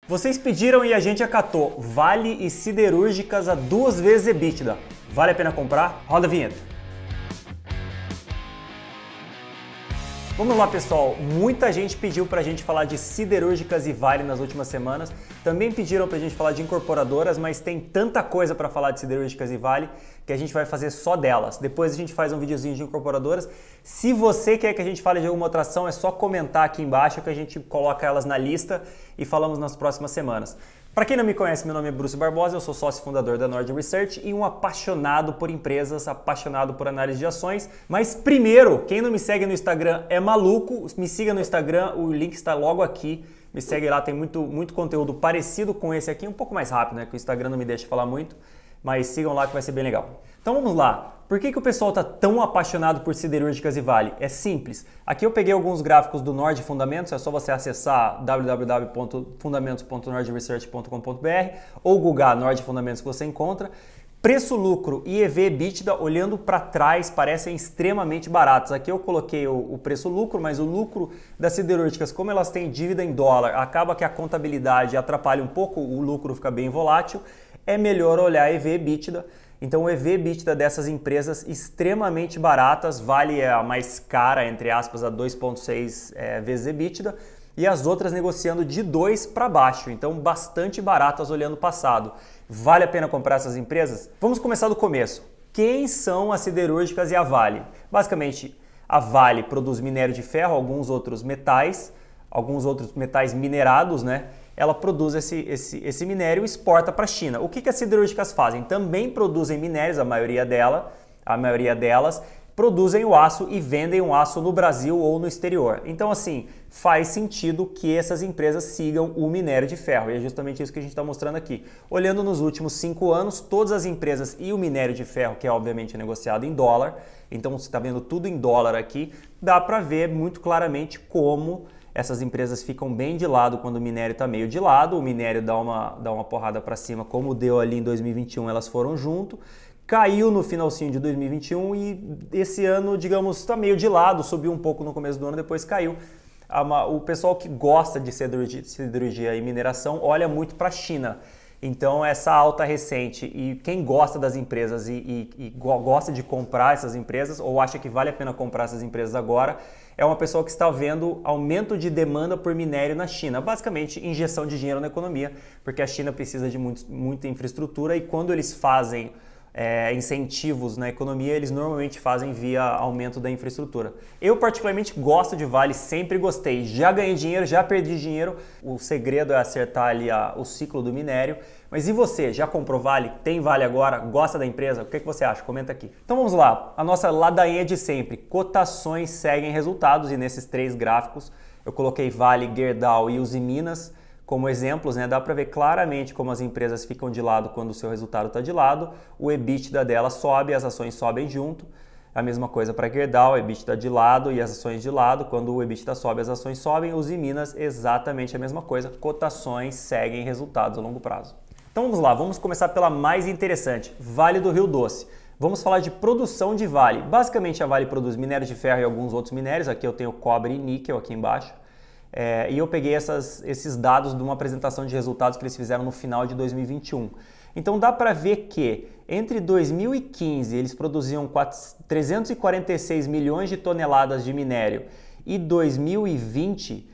Vocês pediram e a gente acatou. Vale e Siderúrgicas a 2 vezes EBITDA. Vale a pena comprar? Roda a vinheta. Vamos lá, pessoal. Muita gente pediu pra gente falar de Siderúrgicas e Vale nas últimas semanas. Também pediram pra gente falar de incorporadoras, mas tem tanta coisa pra falar de Siderúrgicas e Vale que a gente vai fazer só delas. Depois a gente faz um videozinho de incorporadoras. Se você quer que a gente fale de alguma outra ação, é só comentar aqui embaixo que a gente coloca elas na lista e falamos nas próximas semanas. Para quem não me conhece, meu nome é Bruce Barbosa, eu sou sócio fundador da Nord Research e um apaixonado por empresas, apaixonado por análise de ações. Mas primeiro, quem não me segue no Instagram é maluco, me siga no Instagram, o link está logo aqui. Me segue lá, tem muito conteúdo parecido com esse aqui, um pouco mais rápido, né? Que o Instagram não me deixa falar muito, mas sigam lá que vai ser bem legal. Então vamos lá. Por que o pessoal está tão apaixonado por Siderúrgicas e Vale? É simples. Aqui eu peguei alguns gráficos do Nord Fundamentos, é só você acessar www.fundamentos.nordresearch.com.br ou googar Nord Fundamentos que você encontra. Preço-lucro e EV/EBITDA, olhando para trás, parecem extremamente baratos. Aqui eu coloquei o preço-lucro, mas o lucro das siderúrgicas, como elas têm dívida em dólar, acaba que a contabilidade atrapalha um pouco, o lucro fica bem volátil. É melhor olhar EV/EBITDA. Então o EV/EBITDA dessas empresas extremamente baratas, Vale é a mais cara, entre aspas, a 2,6 vezes EBITDA, e as outras negociando de 2 para baixo, então bastante baratas olhando o passado. Vale a pena comprar essas empresas? Vamos começar do começo. Quem são as siderúrgicas e a Vale? Basicamente, a Vale produz minério de ferro, alguns outros metais minerados, né? Ela produz esse minério e exporta para a China. O que as siderúrgicas fazem? Também produzem minérios, a maioria delas produzem o aço e vendem o aço no Brasil ou no exterior. Então, assim, faz sentido que essas empresas sigam o minério de ferro. E é justamente isso que a gente está mostrando aqui. Olhando nos últimos 5 anos, todas as empresas e o minério de ferro, que é obviamente negociado em dólar, então você está vendo tudo em dólar aqui, dá para ver muito claramente como essas empresas ficam bem de lado quando o minério está meio de lado, o minério dá uma porrada para cima, como deu ali em 2021, elas foram junto, caiu no finalzinho de 2021 e esse ano, digamos, está meio de lado, subiu um pouco no começo do ano, depois caiu. O pessoal que gosta de siderurgia e mineração olha muito para a China. Então essa alta recente e quem gosta das empresas e gosta de comprar essas empresas ou acha que vale a pena comprar essas empresas agora, é uma pessoa que está vendo aumento de demanda por minério na China. Basicamente, injeção de dinheiro na economia, porque a China precisa de muita infraestrutura e quando eles fazem incentivos na economia, eles normalmente fazem via aumento da infraestrutura. Eu particularmente gosto de Vale, sempre gostei. Já ganhei dinheiro, já perdi dinheiro. O segredo é acertar ali o ciclo do minério. Mas e você? Já comprou Vale? Tem Vale agora? Gosta da empresa? O que você acha? Comenta aqui. Então vamos lá. A nossa ladainha de sempre. Cotações seguem resultados e nesses 3 gráficos eu coloquei Vale, Gerdau e Usiminas como exemplos, né? Dá para ver claramente como as empresas ficam de lado quando o seu resultado está de lado, o EBITDA dela sobe, as ações sobem junto. A mesma coisa para Gerdau, o EBITDA de lado e as ações de lado, quando o EBITDA sobe, as ações sobem. Os Minas, exatamente a mesma coisa, cotações seguem resultados a longo prazo. Então vamos lá, vamos começar pela mais interessante, Vale do Rio Doce. Vamos falar de produção de Vale. Basicamente a Vale produz minério de ferro e alguns outros minérios, aqui eu tenho cobre e níquel aqui embaixo. E eu peguei esses dados de uma apresentação de resultados que eles fizeram no final de 2021. Então dá para ver que entre 2015 eles produziam 346 milhões de toneladas de minério e 2020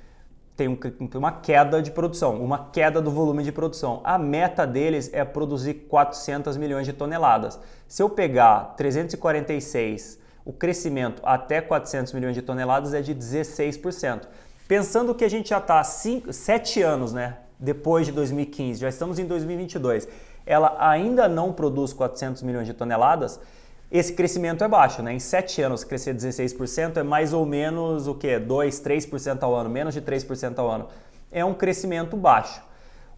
tem uma queda de produção, uma queda do volume de produção. A meta deles é produzir 400 milhões de toneladas. Se eu pegar 346, o crescimento até 400 milhões de toneladas é de 16%. Pensando que a gente já está 7 anos, né, depois de 2015, já estamos em 2022, ela ainda não produz 400 milhões de toneladas, esse crescimento é baixo, né? Em 7 anos crescer 16% é mais ou menos o quê? 2, 3% ao ano, menos de 3% ao ano. É um crescimento baixo.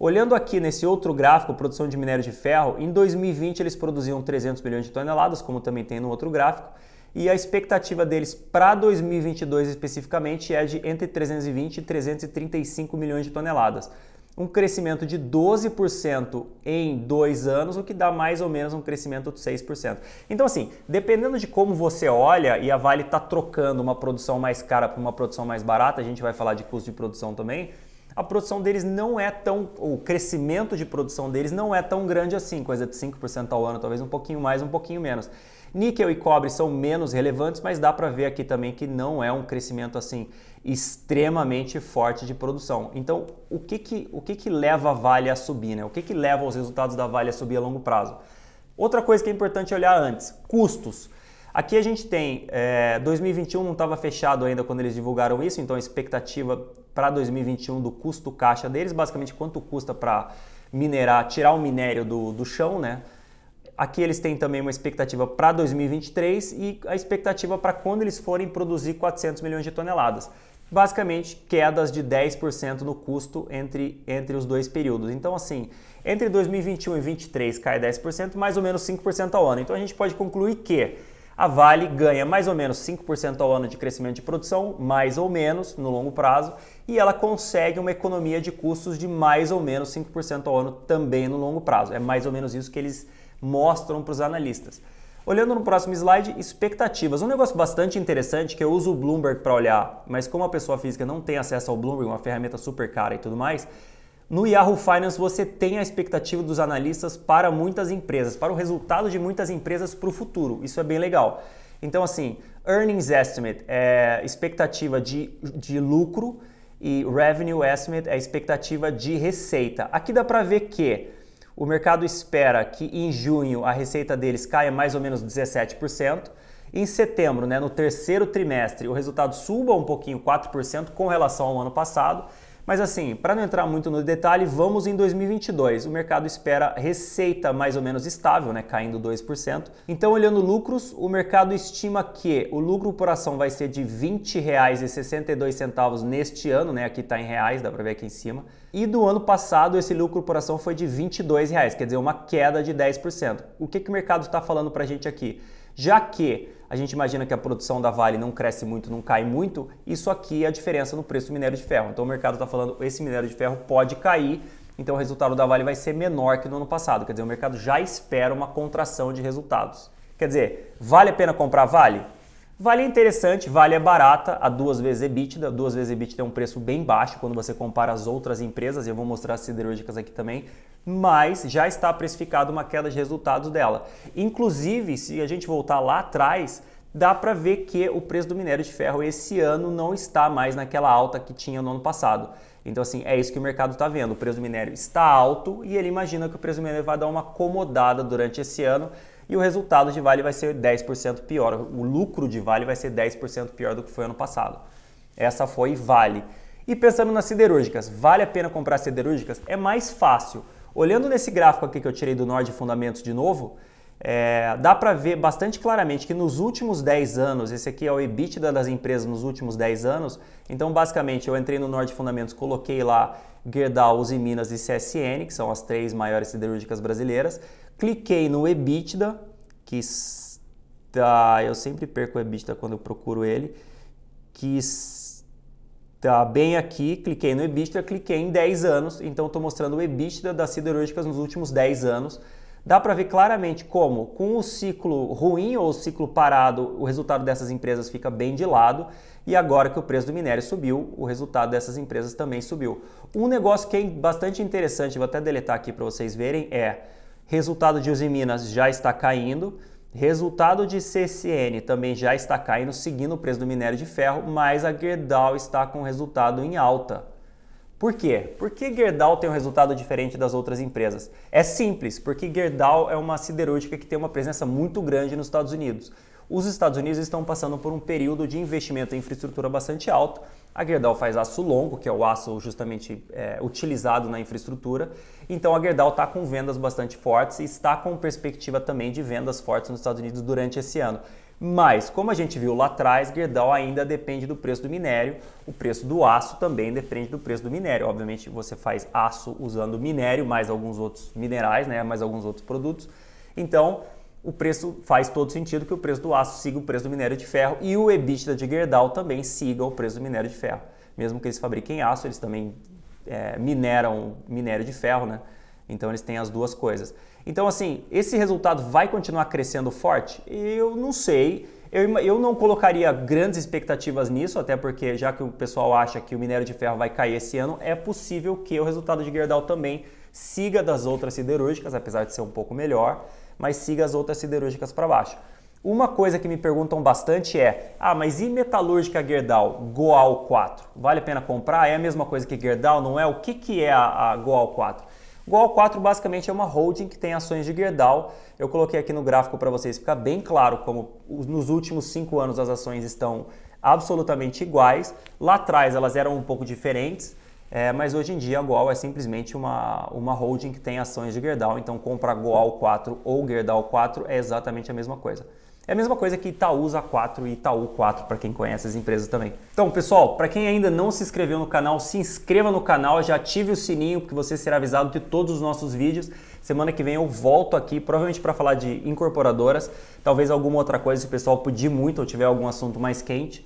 Olhando aqui nesse outro gráfico, produção de minério de ferro, em 2020 eles produziam 300 milhões de toneladas, como também tem no outro gráfico, e a expectativa deles para 2022 especificamente é de entre 320 e 335 milhões de toneladas. Um crescimento de 12% em 2 anos, o que dá mais ou menos um crescimento de 6%. Então assim, dependendo de como você olha, e a Vale está trocando uma produção mais cara por uma produção mais barata, a gente vai falar de custo de produção também, a produção deles não é tão, o crescimento de produção deles não é tão grande assim, coisa de 5% ao ano, talvez um pouquinho mais, um pouquinho menos. Níquel e cobre são menos relevantes, mas dá para ver aqui também que não é um crescimento assim extremamente forte de produção. Então, o que leva a Vale a subir, né? O que leva os resultados da Vale a subir a longo prazo? Outra coisa que é importante olhar antes, custos. Aqui a gente tem, 2021 não estava fechado ainda quando eles divulgaram isso, então a expectativa para 2021 do custo caixa deles, basicamente quanto custa para minerar, tirar o minério do chão, né? Aqui eles têm também uma expectativa para 2023 e a expectativa para quando eles forem produzir 400 milhões de toneladas. Basicamente, quedas de 10% no custo entre os dois períodos. Então, assim, entre 2021 e 2023 cai 10%, mais ou menos 5% ao ano. Então, a gente pode concluir que a Vale ganha mais ou menos 5% ao ano de crescimento de produção, mais ou menos no longo prazo, e ela consegue uma economia de custos de mais ou menos 5% ao ano também no longo prazo. É mais ou menos isso que eles mostram para os analistas. Olhando no próximo slide, expectativas. Um negócio bastante interessante que eu uso o Bloomberg para olhar, mas como a pessoa física não tem acesso ao Bloomberg, uma ferramenta super cara e tudo mais, no Yahoo Finance você tem a expectativa dos analistas para muitas empresas, para o resultado de muitas empresas para o futuro. Isso é bem legal. Então assim, Earnings Estimate é expectativa de lucro e Revenue Estimate é expectativa de receita. Aqui dá para ver que o mercado espera que em junho a receita deles caia mais ou menos 17%. Em setembro, né, no terceiro trimestre, o resultado suba um pouquinho, 4% com relação ao ano passado. Mas assim, para não entrar muito no detalhe, vamos em 2022. O mercado espera receita mais ou menos estável, né, caindo 2%. Então, olhando lucros, o mercado estima que o lucro por ação vai ser de R$ 20,62 neste ano, né, aqui está em reais, dá para ver aqui em cima. E do ano passado, esse lucro por ação foi de R$ 22, quer dizer, uma queda de 10%. O que o mercado está falando para a gente aqui? Já que a gente imagina que a produção da Vale não cresce muito, não cai muito, isso aqui é a diferença no preço do minério de ferro. Então o mercado está falando que esse minério de ferro pode cair, então o resultado da Vale vai ser menor que no ano passado. Quer dizer, o mercado já espera uma contração de resultados. Quer dizer, vale a pena comprar Vale? Vale é interessante, Vale é barata, a 2 vezes EBITDA. 2 vezes EBITDA é um preço bem baixo quando você compara as outras empresas, e eu vou mostrar as siderúrgicas aqui também, mas já está precificado uma queda de resultados dela. Inclusive, se a gente voltar lá atrás, dá para ver que o preço do minério de ferro esse ano não está mais naquela alta que tinha no ano passado. Então, assim, é isso que o mercado está vendo. O preço do minério está alto e ele imagina que o preço do minério vai dar uma acomodada durante esse ano e o resultado de Vale vai ser 10% pior. O lucro de Vale vai ser 10% pior do que foi ano passado. Essa foi Vale. E pensando nas siderúrgicas, vale a pena comprar siderúrgicas? É mais fácil. Olhando nesse gráfico aqui que eu tirei do Nord Fundamentos de novo, dá para ver bastante claramente que nos últimos 10 anos, esse aqui é o EBITDA das empresas nos últimos 10 anos, então basicamente eu entrei no Nord Fundamentos, coloquei lá Gerdau, Usiminas e CSN, que são as 3 maiores siderúrgicas brasileiras, cliquei no EBITDA, que está, eu sempre perco o EBITDA quando eu procuro ele, que está bem aqui, cliquei no EBITDA, cliquei em 10 anos, então estou mostrando o EBITDA das siderúrgicas nos últimos 10 anos. Dá para ver claramente como, com o ciclo ruim ou o ciclo parado, o resultado dessas empresas fica bem de lado e agora que o preço do minério subiu, o resultado dessas empresas também subiu. Um negócio que é bastante interessante, vou até deletar aqui para vocês verem, resultado de Usiminas já está caindo, resultado de CSN também já está caindo, seguindo o preço do minério de ferro, mas a Gerdau está com resultado em alta. Por quê? Por que Gerdau tem um resultado diferente das outras empresas? É simples, porque Gerdau é uma siderúrgica que tem uma presença muito grande nos Estados Unidos. Os Estados Unidos estão passando por um período de investimento em infraestrutura bastante alto. A Gerdau faz aço longo, que é o aço justamente utilizado na infraestrutura. Então a Gerdau está com vendas bastante fortes e está com perspectiva também de vendas fortes nos Estados Unidos durante esse ano. Mas, como a gente viu lá atrás, Gerdau ainda depende do preço do minério, o preço do aço também depende do preço do minério. Obviamente você faz aço usando minério, mais alguns outros minerais, né, mais alguns outros produtos. Então, o preço faz todo sentido que o preço do aço siga o preço do minério de ferro e o EBITDA de Gerdau também siga o preço do minério de ferro. Mesmo que eles fabriquem aço, eles também mineram minério de ferro, né? Então eles têm as duas coisas. Então assim, esse resultado vai continuar crescendo forte? Eu não sei. Eu não colocaria grandes expectativas nisso, até porque já que o pessoal acha que o minério de ferro vai cair esse ano, é possível que o resultado de Gerdau também siga das outras siderúrgicas, apesar de ser um pouco melhor, mas siga as outras siderúrgicas para baixo. Uma coisa que me perguntam bastante é, mas e metalúrgica Gerdau, Goal 4? Vale a pena comprar? É a mesma coisa que Gerdau, não é? O que é a Goal 4? Goal 4 basicamente é uma holding que tem ações de Gerdau. Eu coloquei aqui no gráfico para vocês ficar bem claro como nos últimos 5 anos as ações estão absolutamente iguais. Lá atrás elas eram um pouco diferentes, mas hoje em dia a Goal é simplesmente uma holding que tem ações de Gerdau. Então comprar Goal 4 ou Gerdau 4 é exatamente a mesma coisa. É a mesma coisa que Itaúsa 4 e Itaú 4, para quem conhece as empresas também. Então, pessoal, para quem ainda não se inscreveu no canal, se inscreva no canal, já ative o sininho, porque você será avisado de todos os nossos vídeos. Semana que vem eu volto aqui, provavelmente para falar de incorporadoras, talvez alguma outra coisa se o pessoal pedir muito ou tiver algum assunto mais quente.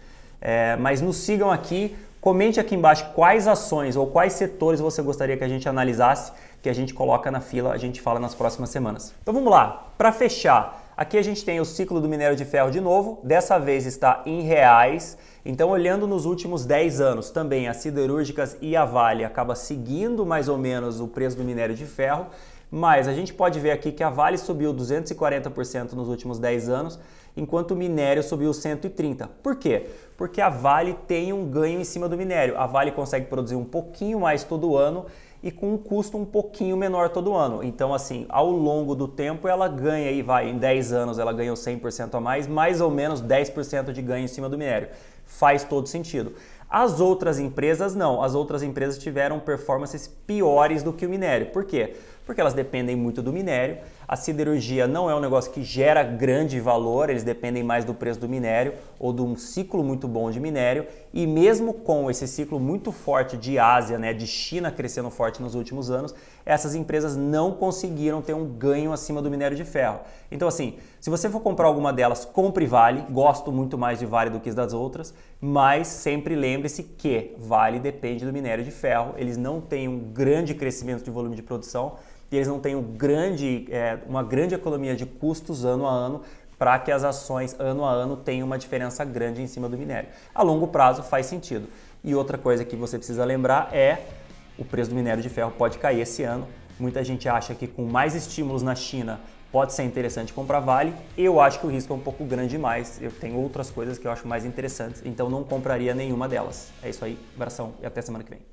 Mas nos sigam aqui, comente aqui embaixo quais ações ou quais setores você gostaria que a gente analisasse, que a gente coloca na fila, a gente fala nas próximas semanas. Então vamos lá, para fechar. Aqui a gente tem o ciclo do minério de ferro de novo, dessa vez está em reais. Então, olhando nos últimos 10 anos, também as siderúrgicas e a Vale acaba seguindo mais ou menos o preço do minério de ferro, mas a gente pode ver aqui que a Vale subiu 240% nos últimos 10 anos, enquanto o minério subiu 130%. Por quê? Porque a Vale tem um ganho em cima do minério. A Vale consegue produzir um pouquinho mais todo ano e com um custo um pouquinho menor todo ano. Então, assim, ao longo do tempo ela ganha, em 10 anos ela ganhou 100% a mais ou menos 10% de ganho em cima do minério. Faz todo sentido. As outras empresas não, as outras empresas tiveram performances piores do que o minério. Por quê? Porque elas dependem muito do minério, a siderurgia não é um negócio que gera grande valor, eles dependem mais do preço do minério ou de um ciclo muito bom de minério, e mesmo com esse ciclo muito forte de Ásia, de China crescendo forte nos últimos anos, essas empresas não conseguiram ter um ganho acima do minério de ferro. Então assim, se você for comprar alguma delas, compre Vale, gosto muito mais de Vale do que das outras, mas sempre lembre-se que Vale depende do minério de ferro, eles não têm um grande crescimento de volume de produção, e eles não têm uma grande economia de custos ano a ano para que as ações ano a ano tenham uma diferença grande em cima do minério. A longo prazo faz sentido. E outra coisa que você precisa lembrar é o preço do minério de ferro pode cair esse ano. Muita gente acha que com mais estímulos na China pode ser interessante comprar Vale. Eu acho que o risco é um pouco grande demais. Eu tenho outras coisas que eu acho mais interessantes, então não compraria nenhuma delas. É isso aí, abração e até semana que vem.